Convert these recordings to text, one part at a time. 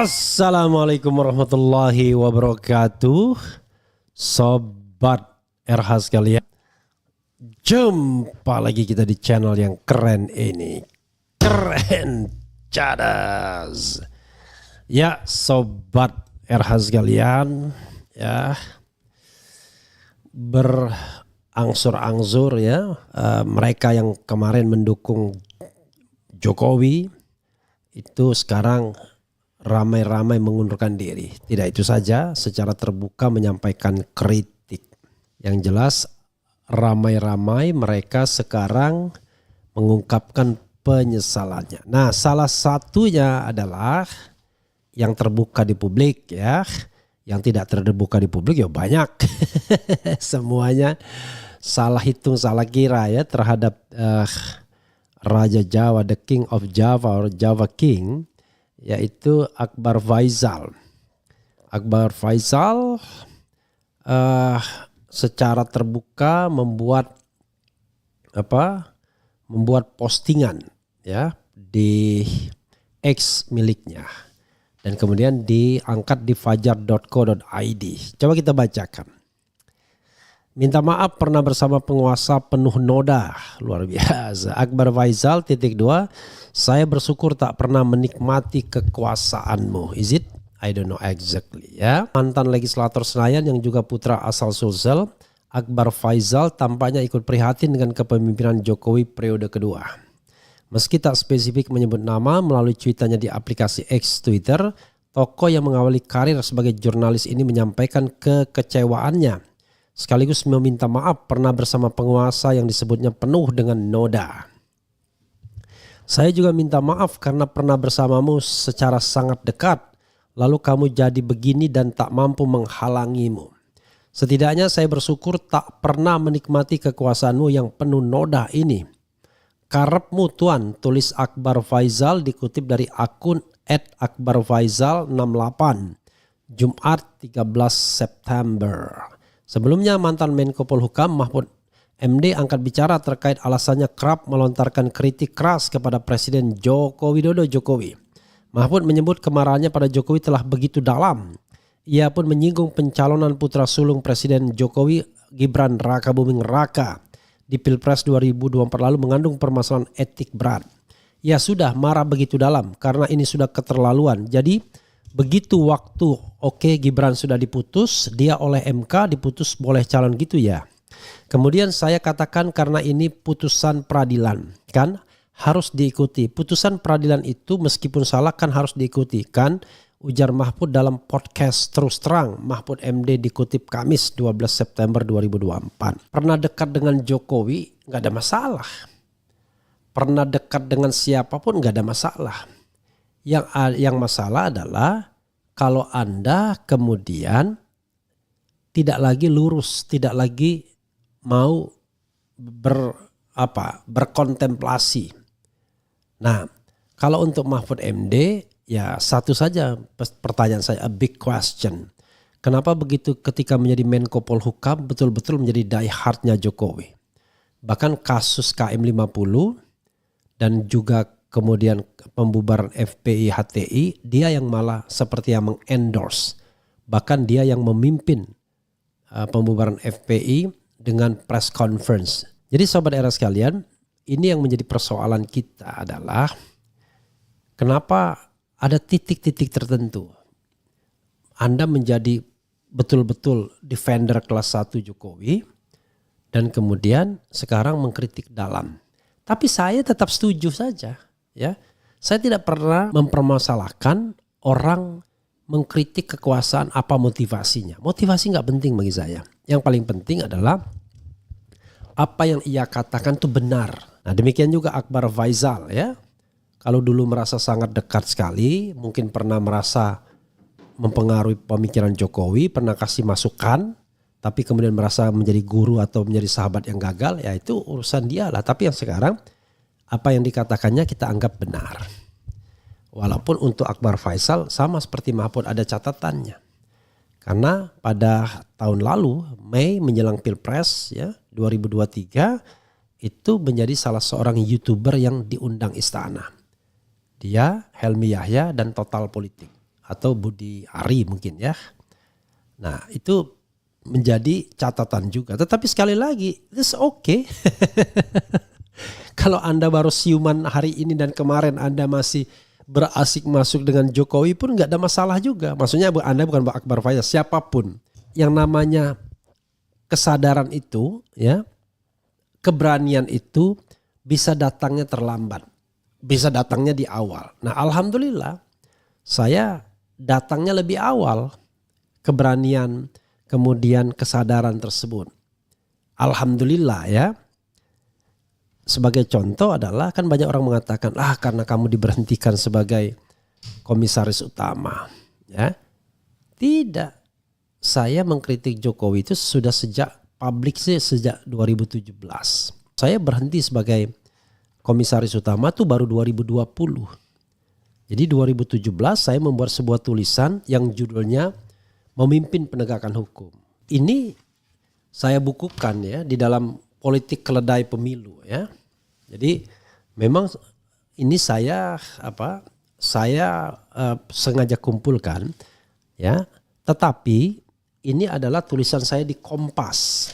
Assalamualaikum warahmatullahi wabarakatuh. Sobat RH sekalian, jumpa lagi kita di channel yang keren ini. Keren cadas. Ya Sobat RH sekalian, ya berangsur-angsur ya, mereka yang kemarin mendukung Jokowi itu sekarang ramai-ramai mengundurkan diri. Tidak itu saja, secara terbuka menyampaikan kritik. Yang jelas ramai-ramai mereka sekarang mengungkapkan penyesalannya. Nah, salah satunya adalah yang terbuka di publik ya. Yang tidak terbuka di publik ya banyak. Semuanya salah hitung, salah kira ya terhadap Raja Jawa, the King of Java or Java King, yaitu Akbar Faisal. Akbar Faisal secara terbuka membuat postingan ya di X miliknya dan kemudian diangkat di fajar.co.id. Coba kita bacakan. Minta maaf pernah bersama penguasa penuh noda. Luar biasa. Akbar Faisal _2. Saya bersyukur tak pernah menikmati kekuasaanmu. Is it? I don't know exactly ya. Mantan legislator Senayan yang juga putra asal Sulsel, Akbar Faisal tampaknya ikut prihatin dengan kepemimpinan Jokowi periode kedua. Meski tak spesifik menyebut nama, melalui cuitannya di aplikasi X Twitter, tokoh yang mengawali karir sebagai jurnalis ini menyampaikan kekecewaannya sekaligus meminta maaf pernah bersama penguasa yang disebutnya penuh dengan noda. Saya juga minta maaf karena pernah bersamamu secara sangat dekat, lalu kamu jadi begini dan tak mampu menghalangimu. Setidaknya saya bersyukur tak pernah menikmati kekuasaanmu yang penuh noda ini. Karepmu tuan, tulis Akbar Faisal dikutip dari akun @akbarfaisal68, Jumat 13 September. Sebelumnya mantan Menko Polhukam Mahfud MD angkat bicara terkait alasannya kerap melontarkan kritik keras kepada Presiden Joko Widodo Jokowi. Mahfud menyebut kemarahannya pada Jokowi telah begitu dalam. Ia pun menyinggung pencalonan putra sulung Presiden Jokowi, Gibran Rakabuming Raka, di Pilpres 2024 lalu mengandung permasalahan etik berat. Ya sudah marah begitu dalam karena ini sudah keterlaluan. Jadi begitu waktu Gibran sudah diputus, dia oleh MK diputus boleh calon gitu ya. Kemudian saya katakan karena ini putusan peradilan kan harus diikuti. Putusan peradilan itu meskipun salah kan harus diikuti kan, ujar Mahfud dalam podcast Terus Terang Mahfud MD dikutip Kamis 12 September 2024. Pernah dekat dengan Jokowi gak ada masalah. Pernah dekat dengan siapapun gak ada masalah. Yang masalah adalah kalau Anda kemudian tidak lagi lurus, tidak lagi mau berkontemplasi. Nah, kalau untuk Mahfud MD ya satu saja pertanyaan saya, a big question. Kenapa begitu ketika menjadi Menko Polhukam betul-betul menjadi die hardnya Jokowi? Bahkan kasus KM50 dan juga kemudian pembubaran FPI HTI, dia yang malah seperti yang mengendorse. Bahkan dia yang memimpin pembubaran FPI dengan press conference. Jadi sobat era sekalian, ini yang menjadi persoalan kita adalah kenapa ada titik-titik tertentu Anda menjadi betul-betul defender kelas 1 Jokowi dan kemudian sekarang mengkritik dalam. Tapi saya tetap setuju saja. Ya, saya tidak pernah mempermasalahkan orang mengkritik kekuasaan apa motivasinya. Motivasi nggak penting bagi saya. Yang paling penting adalah apa yang ia katakan itu benar. Nah demikian juga Akbar Faisal ya. Kalau dulu merasa sangat dekat sekali, mungkin pernah merasa mempengaruhi pemikiran Jokowi, pernah kasih masukan, tapi kemudian merasa menjadi guru atau menjadi sahabat yang gagal, ya itu urusan dia lah. Tapi yang sekarang apa yang dikatakannya kita anggap benar. Walaupun untuk Akbar Faisal sama seperti Mahfud ada catatannya. Karena pada tahun lalu Mei menjelang Pilpres ya 2023 itu menjadi salah seorang YouTuber yang diundang istana. Dia, Helmi Yahya dan Total Politik. atau Budi Ari mungkin ya. Nah itu menjadi catatan juga. Tetapi sekali lagi, it's okay. Kalau Anda baru siuman hari ini dan kemarin Anda masih berasik masuk dengan Jokowi pun nggak ada masalah juga. Maksudnya Anda bukan Pak Akbar Faisal, siapapun. Yang namanya kesadaran itu, ya, keberanian itu bisa datangnya terlambat, bisa datangnya di awal. Nah alhamdulillah saya datangnya lebih awal, keberanian, kemudian kesadaran tersebut. Alhamdulillah ya. Sebagai contoh adalah kan banyak orang mengatakan karena kamu diberhentikan sebagai komisaris utama. Ya, tidak. Saya mengkritik Jokowi itu sudah sejak publik sih sejak 2017. Saya berhenti sebagai komisaris utama tuh baru 2020. Jadi 2017 saya membuat sebuah tulisan yang judulnya Memimpin Penegakan Hukum. Ini saya bukukan ya di dalam politik keledai pemilu ya. Jadi memang ini saya sengaja kumpulkan ya. Tetapi ini adalah tulisan saya di Kompas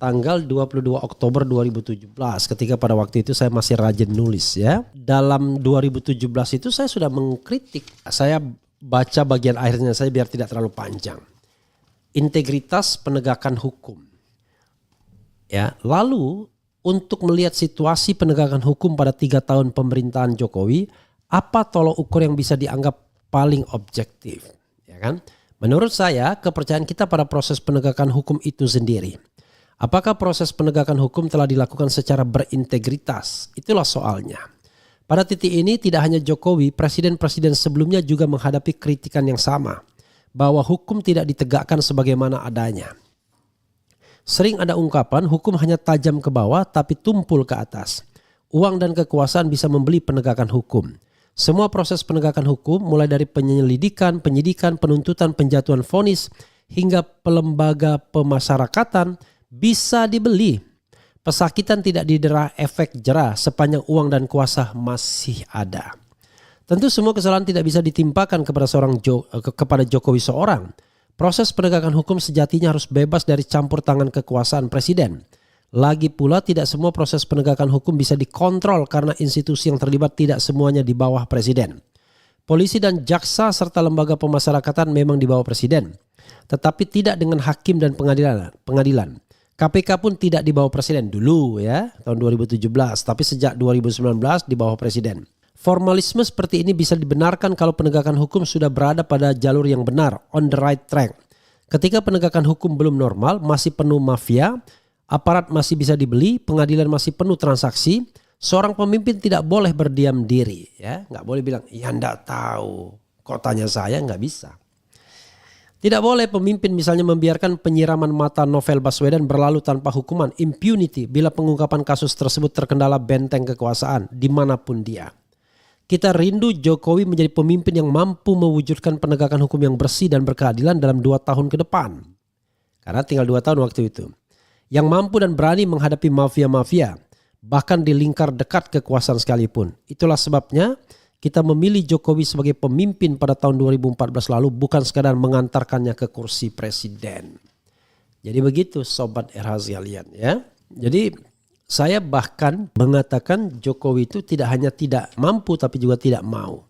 tanggal 22 Oktober 2017 ketika pada waktu itu saya masih rajin nulis ya. Dalam 2017 itu saya sudah mengkritik. Saya baca bagian akhirnya saya biar tidak terlalu panjang. Integritas penegakan hukum. Ya, lalu untuk melihat situasi penegakan hukum pada 3 tahun pemerintahan Jokowi, apa tolok ukur yang bisa dianggap paling objektif? Ya kan? Menurut saya, kepercayaan kita pada proses penegakan hukum itu sendiri. Apakah proses penegakan hukum telah dilakukan secara berintegritas? Itulah soalnya. Pada titik ini tidak hanya Jokowi, presiden-presiden sebelumnya juga menghadapi kritikan yang sama, bahwa hukum tidak ditegakkan sebagaimana adanya. Sering ada ungkapan hukum hanya tajam ke bawah tapi tumpul ke atas. Uang dan kekuasaan bisa membeli penegakan hukum. Semua proses penegakan hukum mulai dari penyelidikan, penyidikan, penuntutan, penjatuhan vonis hingga pelembaga pemasyarakatan bisa dibeli. Pesakitan tidak didera efek jerah sepanjang uang dan kuasa masih ada. Tentu semua kesalahan tidak bisa ditimpakan kepada Jokowi seorang. Proses penegakan hukum sejatinya harus bebas dari campur tangan kekuasaan presiden. Lagi pula tidak semua proses penegakan hukum bisa dikontrol karena institusi yang terlibat tidak semuanya di bawah presiden. Polisi dan jaksa serta lembaga pemasyarakatan memang di bawah presiden. Tetapi tidak dengan hakim dan pengadilan. KPK pun tidak di bawah presiden dulu ya tahun 2017. Tapi sejak 2019 di bawah presiden. Formalisme seperti ini bisa dibenarkan kalau penegakan hukum sudah berada pada jalur yang benar, on the right track. Ketika penegakan hukum belum normal, masih penuh mafia, aparat masih bisa dibeli, pengadilan masih penuh transaksi, seorang pemimpin tidak boleh berdiam diri. Ya, nggak boleh bilang, ya nggak tahu, kok tanya saya, nggak bisa. Tidak boleh pemimpin misalnya membiarkan penyiraman mata Novel Baswedan berlalu tanpa hukuman, impunity, bila pengungkapan kasus tersebut terkendala benteng kekuasaan, dimanapun dia. Kita rindu Jokowi menjadi pemimpin yang mampu mewujudkan penegakan hukum yang bersih dan berkeadilan dalam 2 tahun ke depan. Karena tinggal 2 tahun waktu itu. Yang mampu dan berani menghadapi mafia-mafia, bahkan di lingkar dekat kekuasaan sekalipun. Itulah sebabnya kita memilih Jokowi sebagai pemimpin pada tahun 2014 lalu bukan sekadar mengantarkannya ke kursi presiden. Jadi begitu Sobat RH sekalian ya. Jadi saya bahkan mengatakan Jokowi itu tidak hanya tidak mampu tapi juga tidak mau.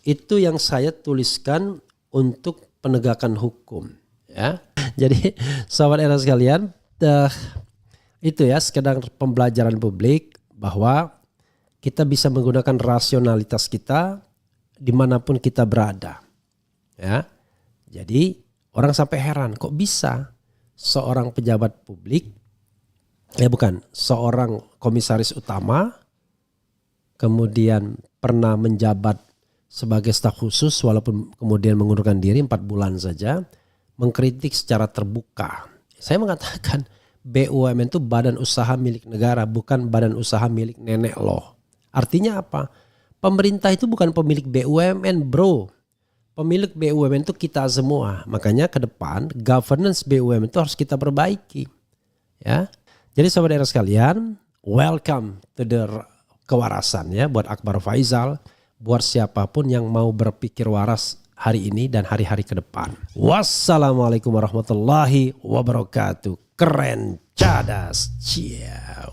Itu yang saya tuliskan untuk penegakan hukum. Ya. Jadi sahabat era sekalian, itu ya sekedar pembelajaran publik bahwa kita bisa menggunakan rasionalitas kita dimanapun kita berada. Ya. Jadi orang sampai heran kok bisa seorang pejabat publik seorang komisaris utama kemudian pernah menjabat sebagai staf khusus walaupun kemudian mengundurkan diri 4 bulan saja mengkritik secara terbuka. Saya mengatakan BUMN itu badan usaha milik negara bukan badan usaha milik nenek loh. Artinya apa? Pemerintah itu bukan pemilik BUMN bro. Pemilik BUMN itu kita semua. Makanya ke depan governance BUMN itu harus kita perbaiki. Ya. Jadi sahabat era sekalian, welcome to the kewarasan ya buat Akbar Faisal, buat siapapun yang mau berpikir waras hari ini dan hari-hari ke depan. Wassalamualaikum warahmatullahi wabarakatuh. Keren, cadas, ciao.